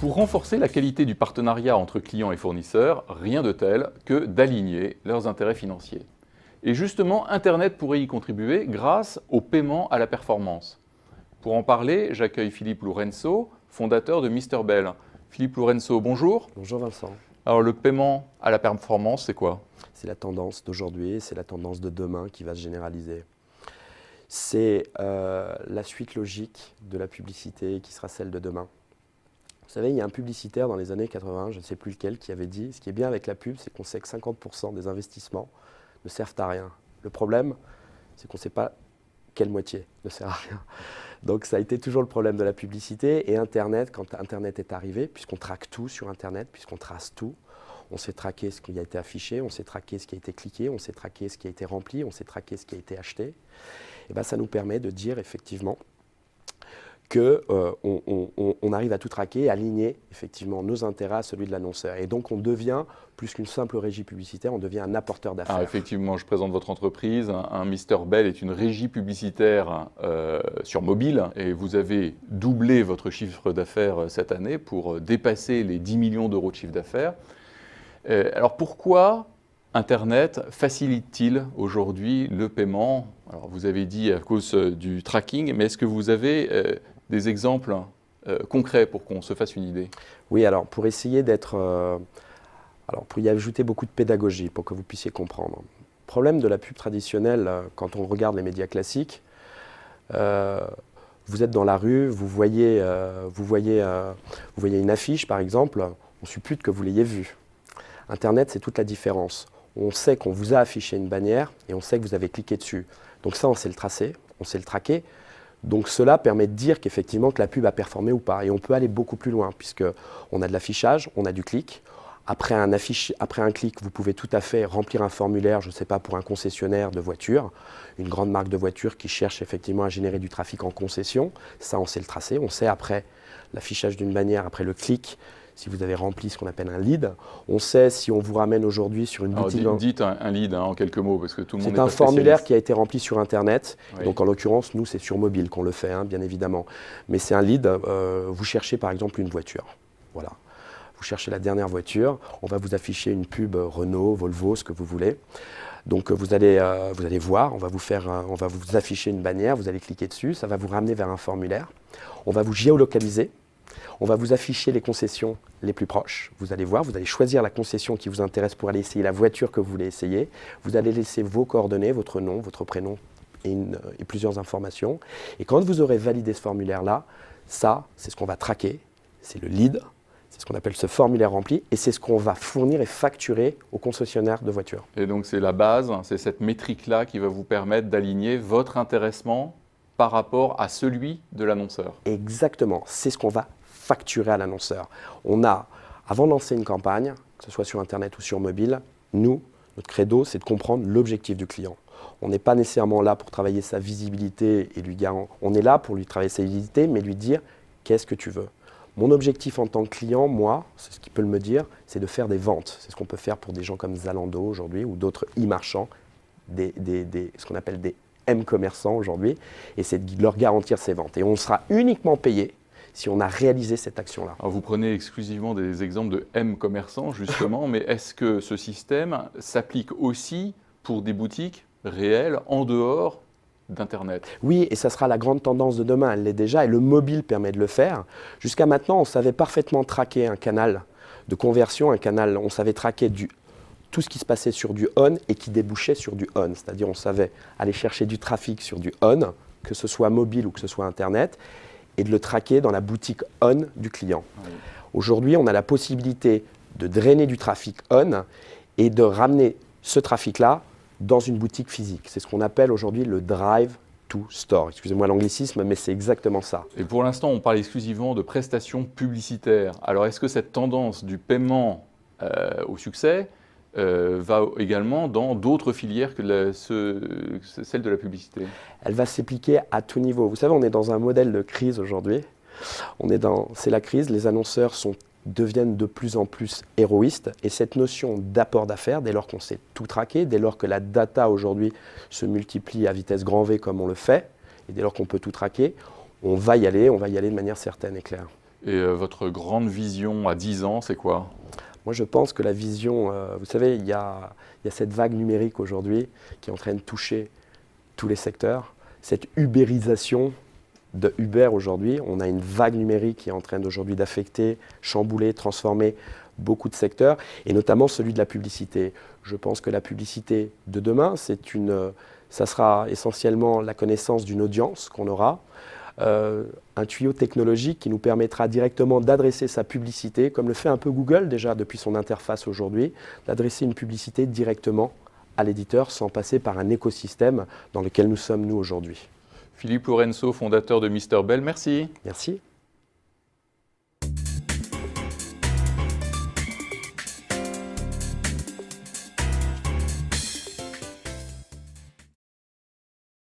Pour renforcer la qualité du partenariat entre clients et fournisseurs, rien de tel que d'aligner leurs intérêts financiers. Et justement, Internet pourrait y contribuer grâce au paiement à la performance. Pour en parler, j'accueille Philippe Lourenço, fondateur de Mr Bell. Philippe Lourenço, bonjour. Bonjour Vincent. Alors le paiement à la performance, c'est quoi? C'est la tendance d'aujourd'hui, c'est la tendance de demain qui va se généraliser. C'est la suite logique de la publicité qui sera celle de demain. Vous savez, il y a un publicitaire dans les années 80, je ne sais plus lequel, qui avait dit « Ce qui est bien avec la pub, c'est qu'on sait que 50% des investissements ne servent à rien. Le problème, c'est qu'on ne sait pas quelle moitié ne sert à rien. » Donc ça a été toujours le problème de la publicité. Et Internet, quand Internet est arrivé, puisqu'on traque tout sur Internet, puisqu'on trace tout, on sait traquer ce qui a été affiché, on sait traquer ce qui a été cliqué, on sait traquer ce qui a été rempli, on sait traquer ce qui a été acheté. Et bien, ça nous permet de dire effectivement qu'on arrive à tout traquer et aligner effectivement nos intérêts à celui de l'annonceur. Et donc on devient, plus qu'une simple régie publicitaire, on devient un apporteur d'affaires. Ah, effectivement, je présente votre entreprise. Un Mr Bell est une régie publicitaire sur mobile et vous avez doublé votre chiffre d'affaires cette année pour dépasser les 10 millions d'euros de chiffre d'affaires. Alors pourquoi Internet facilite-t-il aujourd'hui le paiement? Alors vous avez dit à cause du tracking, mais est-ce que vous avez des exemples concrets pour qu'on se fasse une idée? Oui, alors pour essayer d'être... pour y ajouter beaucoup de pédagogie, pour que vous puissiez comprendre. Le problème de la pub traditionnelle, quand on regarde les médias classiques, vous êtes dans la rue, vous voyez une affiche par exemple, on suppute que vous l'ayez vue. Internet, c'est toute la différence. On sait qu'on vous a affiché une bannière et on sait que vous avez cliqué dessus. Donc ça, on sait le tracer, on sait le traquer. Donc cela permet de dire qu'effectivement que la pub a performé ou pas. Et on peut aller beaucoup plus loin puisqu'on a de l'affichage, on a du clic. Après un clic, vous pouvez tout à fait remplir un formulaire, je ne sais pas, pour un concessionnaire de voitures, une grande marque de voitures qui cherche effectivement à générer du trafic en concession. Ça, on sait le tracer. On sait après l'affichage d'une bannière, après le clic, si vous avez rempli ce qu'on appelle un lead. On sait si on vous ramène aujourd'hui sur une boutique... Alors, dites un lead en quelques mots, parce que tout le monde C'est n'est un pas formulaire qui a été rempli sur Internet. Oui. Donc en l'occurrence, nous, c'est sur mobile qu'on le fait, bien évidemment. Mais c'est un lead. Vous cherchez par exemple une voiture. Voilà. Vous cherchez la dernière voiture. On va vous afficher une pub Renault, Volvo, ce que vous voulez. Donc vous allez voir, on va vous afficher une bannière, vous allez cliquer dessus, ça va vous ramener vers un formulaire. On va vous géolocaliser. On va vous afficher les concessions les plus proches. Vous allez voir, vous allez choisir la concession qui vous intéresse pour aller essayer la voiture que vous voulez essayer. Vous allez laisser vos coordonnées, votre nom, votre prénom et plusieurs informations. Et quand vous aurez validé ce formulaire-là, ça, c'est ce qu'on va traquer, c'est le lead, c'est ce qu'on appelle ce formulaire rempli, et c'est ce qu'on va fournir et facturer aux concessionnaires de voitures. Et donc c'est la base, c'est cette métrique-là qui va vous permettre d'aligner votre intéressement par rapport à celui de l'annonceur. Exactement, c'est ce qu'on va facturer à l'annonceur. On a, avant de lancer une campagne, que ce soit sur Internet ou sur mobile, nous, notre credo, c'est de comprendre l'objectif du client. On n'est pas nécessairement là pour travailler sa visibilité et lui garantir. On est là pour lui travailler sa visibilité, mais lui dire qu'est-ce que tu veux. Mon objectif en tant que client, moi, c'est ce qu'il peut me dire, c'est de faire des ventes. C'est ce qu'on peut faire pour des gens comme Zalando aujourd'hui ou d'autres e-marchands, ce qu'on appelle des M-commerçants aujourd'hui, et c'est de leur garantir ces ventes. Et on sera uniquement payé si on a réalisé cette action-là. Alors vous prenez exclusivement des exemples de M-commerçants, justement, mais est-ce que ce système s'applique aussi pour des boutiques réelles en dehors d'Internet? Oui, et ça sera la grande tendance de demain, elle l'est déjà, et le mobile permet de le faire. Jusqu'à maintenant, on savait parfaitement traquer un canal de conversion, on savait traquer tout ce qui se passait sur du on et qui débouchait sur du on. C'est-à-dire on savait aller chercher du trafic sur du on, que ce soit mobile ou que ce soit Internet, et de le traquer dans la boutique on du client. Oui. Aujourd'hui, on a la possibilité de drainer du trafic on et de ramener ce trafic-là dans une boutique physique. C'est ce qu'on appelle aujourd'hui le drive to store. Excusez-moi l'anglicisme, mais c'est exactement ça. Et pour l'instant, on parle exclusivement de prestations publicitaires. Alors, est-ce que cette tendance du paiement au succès va également dans d'autres filières que celle de la publicité? Elle va s'appliquer à tout niveau. Vous savez, on est dans un modèle de crise aujourd'hui. C'est la crise, les annonceurs deviennent de plus en plus héroïstes. Et cette notion d'apport d'affaires, dès lors qu'on sait tout traquer, dès lors que la data aujourd'hui se multiplie à vitesse grand V comme on le fait, et dès lors qu'on peut tout traquer, on va y aller de manière certaine et claire. Et votre grande vision à 10 ans, c'est quoi? Moi, je pense que la vision, vous savez, il y a cette vague numérique aujourd'hui qui est en train de toucher tous les secteurs. Cette ubérisation de Uber aujourd'hui, on a une vague numérique qui est en train d'aujourd'hui d'affecter, chambouler, transformer beaucoup de secteurs, et notamment celui de la publicité. Je pense que la publicité de demain, ça sera essentiellement la connaissance d'une audience qu'on aura, un tuyau technologique qui nous permettra directement d'adresser sa publicité, comme le fait un peu Google déjà depuis son interface aujourd'hui, d'adresser une publicité directement à l'éditeur sans passer par un écosystème dans lequel nous sommes nous aujourd'hui. Philippe Lorenzo, fondateur de Mister Bell, merci. Merci.